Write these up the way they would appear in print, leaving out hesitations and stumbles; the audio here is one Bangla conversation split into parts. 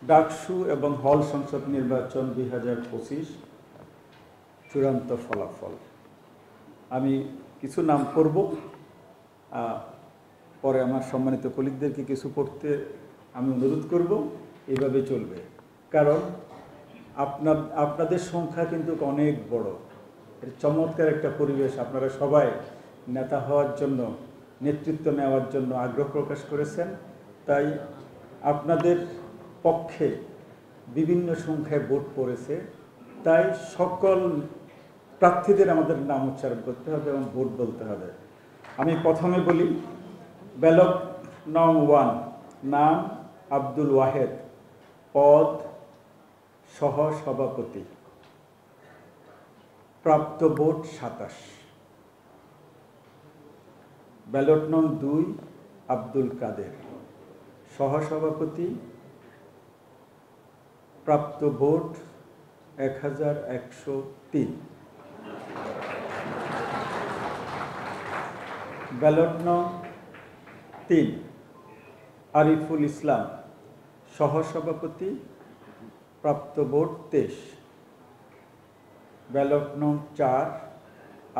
ডাকসু এবং হল সংসদ নির্বাচন 2025 চূড়ান্ত ফলাফল। আমি কিছু নাম করব, পরে আমার সম্মানিত কলিগদেরকে কিছু পড়তে আমি অনুরোধ করব। এইভাবে চলবে, কারণ আপনাদের সংখ্যা কিন্তু অনেক বড়। চমৎকার একটা পরিবেশ, আপনারা সবাই নেতা হওয়ার জন্য, নেতৃত্ব নেওয়ার জন্য আগ্রহ প্রকাশ করেছেন। তাই আপনাদের পক্ষে বিভিন্ন সংখ্যায় ভোট পড়েছে, তাই সকল প্রার্থীদের আমাদের নাম উচ্চারণ করতে হবে এবং ভোট বলতে হবে। আমি প্রথমে বলি, ব্যালট নং 1, নাম আব্দুল ওয়াহেদ, পদ সহসভাপতি, প্রাপ্ত ভোট 27। ব্যালট নং 2, আব্দুল কাদের, সহসভাপতি, প্রাপ্ত ভোট 1103। ব্যালট নং 3, আরিফুল ইসলাম, সহসভাপতি, প্রাপ্ত ভোট 23। ব্যালট নং 4,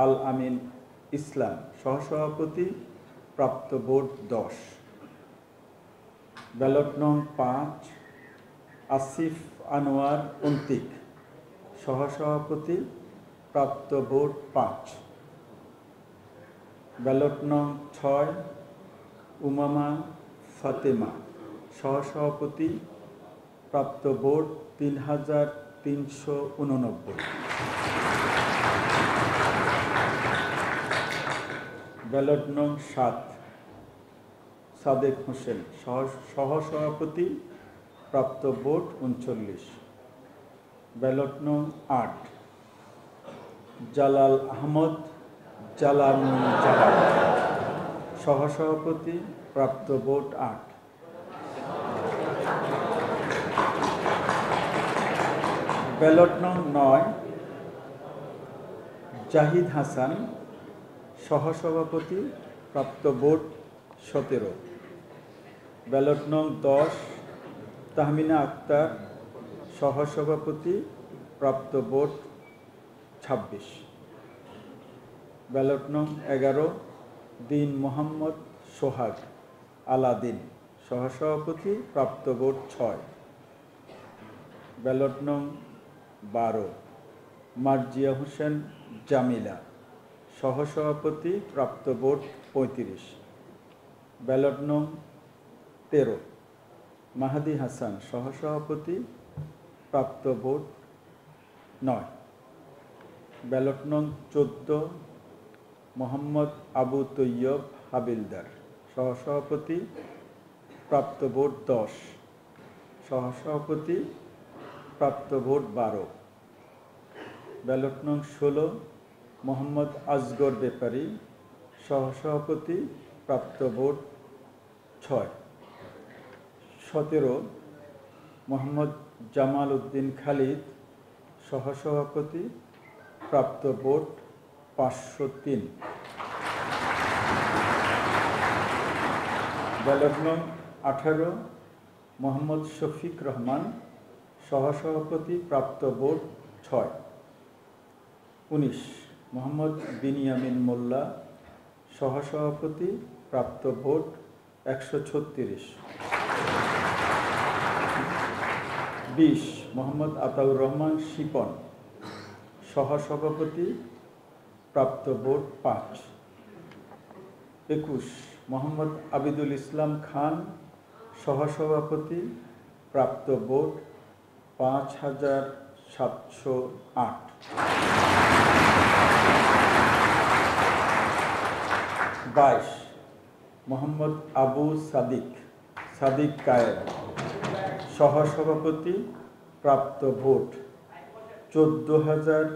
আল আমিন ইসলাম, সহসভাপতি, প্রাপ্ত ভোট 10। ব্যালট নং 5, আসিফ আনোয়ার অন্তিক, সহসভাপতি, প্রাপ্ত ভোট 5। ব্যালট নং 6, উমামা ফাতেমা, সহসভাপতি, প্রাপ্ত ভোট 3389। ব্যালট নং 7, সাদেক হোসেন, সহসভাপতি, প্রাপ্ত ভোট 39। ব্যালট নং 8, জালাল আহমদ জালাল, সহসভাপতি, প্রাপ্ত ভোট 8। ব্যালট নং 9, জাহিদ হাসান, সহসভাপতি, প্রাপ্ত ভোট 17। ব্যালট নং 10, তাহমিনা আক্তার, সহসভাপতি, প্রাপ্ত ভোট 26। ব্যালট নং 11, দিন মোহাম্মদ সোহাগ আলাদিন, সহসভাপতি, প্রাপ্ত ভোট 6। ব্যালট নং 12, মার্জিয়া হোসেন জামিলা, সহসভাপতি, প্রাপ্ত ভোট 35। ব্যালট নং 13, মাহাদি হাসান, সহসভাপতি, প্রাপ্ত ভোট 9। ব্যালট নং 14, মোহাম্মদ আবু তৈয়ব হাবিলদার, সহসভাপতি, প্রাপ্ত ভোট 10। সহসভাপতি, প্রাপ্ত ভোট 12। ব্যালট নং 16, মোহাম্মদ আসগর ব্যাপারী, সহসভাপতি, প্রাপ্ত ভোট 6। 17, মোহাম্মদ জামাল উদ্দিন খালিদ, সহসভাপতি, প্রাপ্ত ভোট 503। ব্যালট নং 18, মোহাম্মদ শফিক রহমান, সহসভাপতি, প্রাপ্ত ভোট 6। 19, মোহাম্মদ বিনিয়ামিন মোল্লা, সহসভাপতি, প্রাপ্ত ভোট 136। 20, মোহাম্মদ আতাউর রহমান শিপন, সহসভাপতি, প্রাপ্ত ভোট 5। 21, মোহাম্মদ আবিদুল ইসলাম খান, সহসভাপতি, প্রাপ্ত ভোট 5708। 22, মোহাম্মদ আবু সাদিক কায়েদ, সহসভাপতি, প্রাপ্ত ভোট 14,000।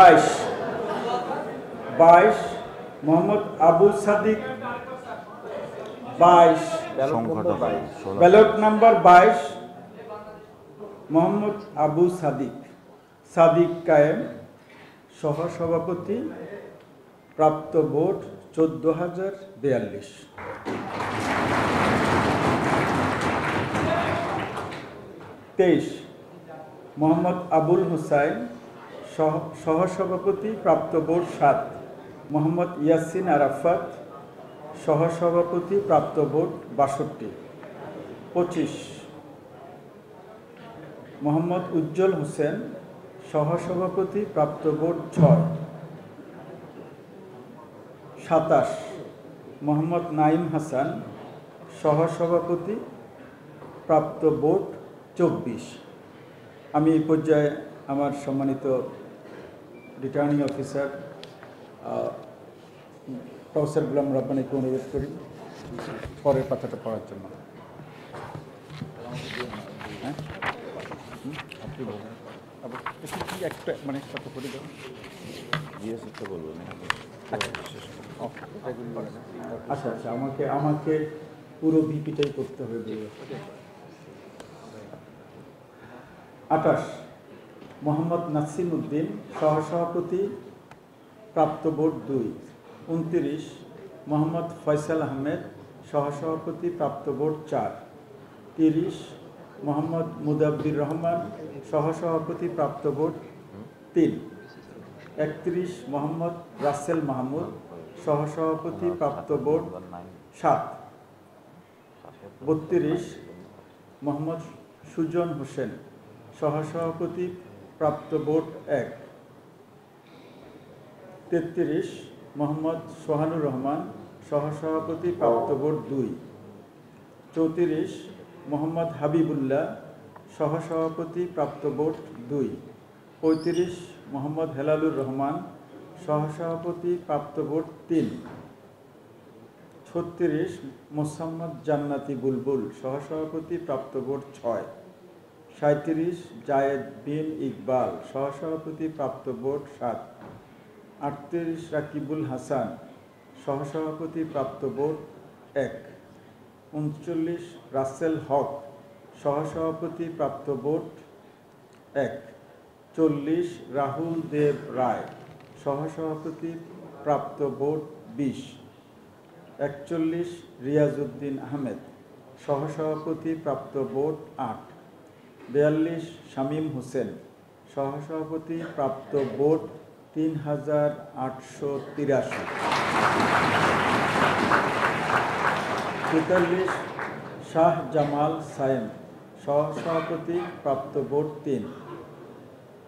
22 মোহাম্মদ আবু সাদিক 22 ব্যালট নাম্বার 22 মোহাম্মদ আবু সাদিক কায়েম সহসভাপতি প্রাপ্ত ভোট 14,042। 23 মোহাম্মদ আবুল হুসাইন সহসভাপতি প্রাপ্ত ভোট 7। মোহাম্মদ ইয়াসিন আরাফাত সহসভাপতি প্রাপ্ত ভোট 62। 25 মোহাম্মদ উজ্জ্বল হোসেন সহসভাপতি প্রাপ্ত ভোট 6। 27 মোহাম্মদ নাইম হাসান সহসভাপতি প্রাপ্ত ভোট 24। আমি এই পর্যায়ে আমার সম্মানিত রিটার্নিং অফিসার প্রফেসর গোলাম রব্বানীকে অনুরোধ করি পরের পাতাটা পড়ার জন্য। একটা মানে কত করে দেবেন আচ্ছা আচ্ছা আমাকে পুরো বিপিটাই করতে হবে। 28 মোহাম্মদ নাসিম উদ্দিন সহসভাপতি প্রাপ্ত ভোট 2। 29 মোহাম্মদ ফয়সাল আহমেদ সহসভাপতি প্রাপ্ত ভোট 4। 30 মোহাম্মদ মুদাব্বির রহমান সহসভাপতি প্রাপ্ত ভোট 3। 31 মোহাম্মদ রাসেল মাহমুদ সহসভাপতি প্রাপ্ত ভোট 7। 32 মোহাম্মদ সুজন হোসেন সহসভাপতি প্রাপ্ত ভোট 1। 33 মোহাম্মদ সোহানুর রহমান সহসভাপতি প্রাপ্ত ভোট 2। 34 মোহাম্মদ হাবিবুল্লাহ সহসভাপতি প্রাপ্ত ভোট 2। 35 মোহাম্মদ হেলালুর রহমান সহসভাপতি প্রাপ্ত ভোট 3। 36 মোসাম্মদ জান্নাতি বুলবুল সহসভাপতি প্রাপ্ত ভোট 6। 37 জায়েদ বিন ইকবাল সহসভাপতি প্রাপ্ত ভোট 7। 38 রাকিবুল হাসান সহসভাপতি প্রাপ্ত ভোট 1। 39 রাসেল হক সহসভাপতি প্রাপ্ত ভোট 1। 40 রাহুল দেব রায় সহসভাপতি প্রাপ্ত ভোট 20। 41 রিয়াজউদ্দিন আহমেদ সহসভাপতি প্রাপ্ত ভোট 8। 42 শামীম হোসেন সহসভাপতি প্রাপ্ত ভোট 3,883। 43 শাহ জামাল সায়েম সহসভাপতি প্রাপ্ত ভোট 3।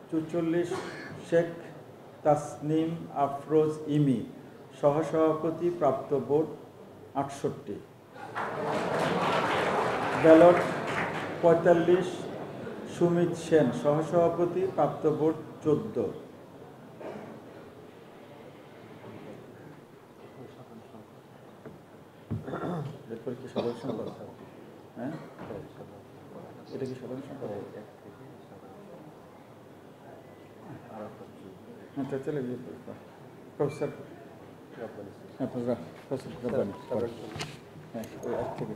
44 শেখ তাসনিম আফরোজ ইমি সহসভাপতি প্রাপ্ত ভোট 68। ব্যালট 45 সুমিত সেন সহসভাপতি প্রাপ্ত ভোট 14। এরপরে কি সাধারণ সম্পাদক? হ্যাঁ এটা কি সাধারণ সম্পাদক? হ্যাঁ চলে গিয়ে প্রফেসর হ্যাঁ প্রফেসর রব্বানী হ্যাঁ ওই এক থেকে